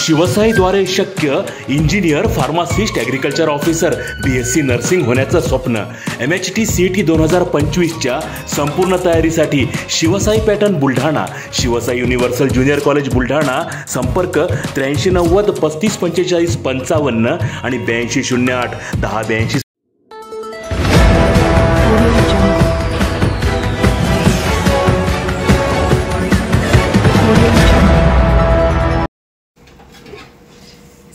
शिवसाईद्वारे शक्य engineer, pharmacist, agriculture officer, BSc nursing होण्याचं स्वप्न MHT CET 2025च्या संपूर्ण तयारीसाठी Shivsai pattern Buldhana, Shivsai universal junior college Buldhana. संपर्क 8390 3545 55 आणि 8208 1082.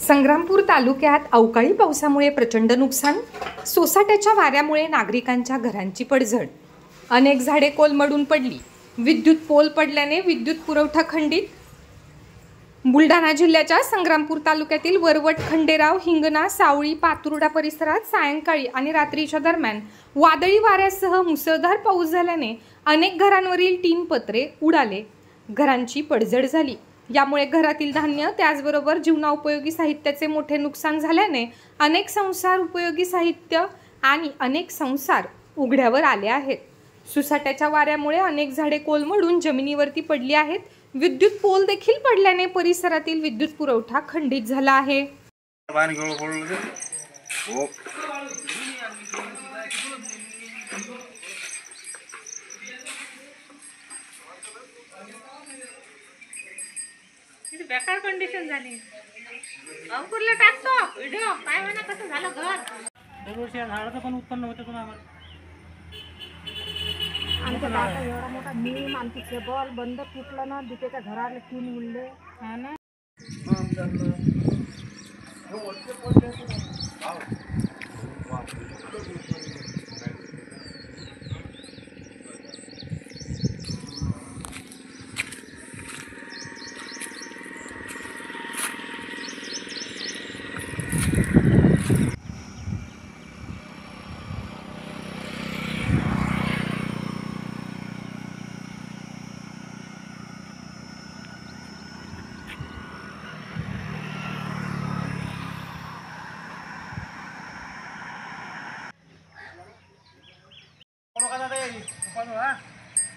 संग्रामपूर तालुक्यात अवकाळी पावसामुळे प्रचंड नुकसान. सोसाट्याच्या वाऱ्यामुळे नागरिकांच्या घरांची पडझड. अनेक झाडे कोलमडून पडली. विद्युत पोल पडल्याने विद्युत पुरवठा खंडित. बुलढाणा जिल्ह्याच्या संग्रामपूर तालुक्यातील वरवट, खंडेराव, हिंगणा, सावळी, पातुर्डा परिसरात सायंकाळी आणि रात्रीच्या दरम्यान वादळी वाऱ्यासह मुसळधार पाऊस झाल्याने अनेक घरांवरील टीन पत्रे उडाले. घरांची पडझड झाली. यामुळे घरातील धान्य त्याचबरोबर जीवनाउपयोगी साहित्याचे मोठे नुकसान झाल्याने अनेक संसार उघड्यावर आले आहेत. सुसाट्याच्या वाऱ्यामुळे अनेक झाडे कोलमडून जमिनीवरती पडली आहेत. विद्युत पोल देखील पडल्याने परिसरातील विद्युत पुरवठा खंडित झाला आहे. बेकार कंडिशन झाली. अंकुरला टाकतो व्हिडिओ काय म्हणा कसं झालं घर. दरवर्षी या झाडाचं पण उत्पन्न होतं तुम्हाला. आमच्या गावात एवढा मोठा नीम आमची केबल बंद तुटलं ना, दुसऱ्याच्या घराला तीन उडले. हा ना.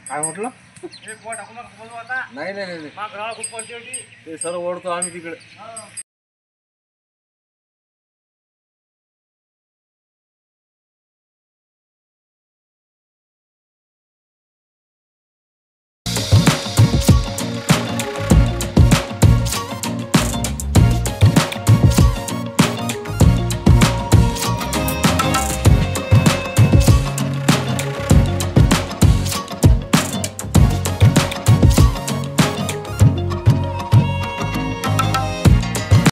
काय म्हटलं? एक बोट आपण नाही नाही नाही खूप पडते होती. ते सर्व ओढतो आम्ही तिकडे.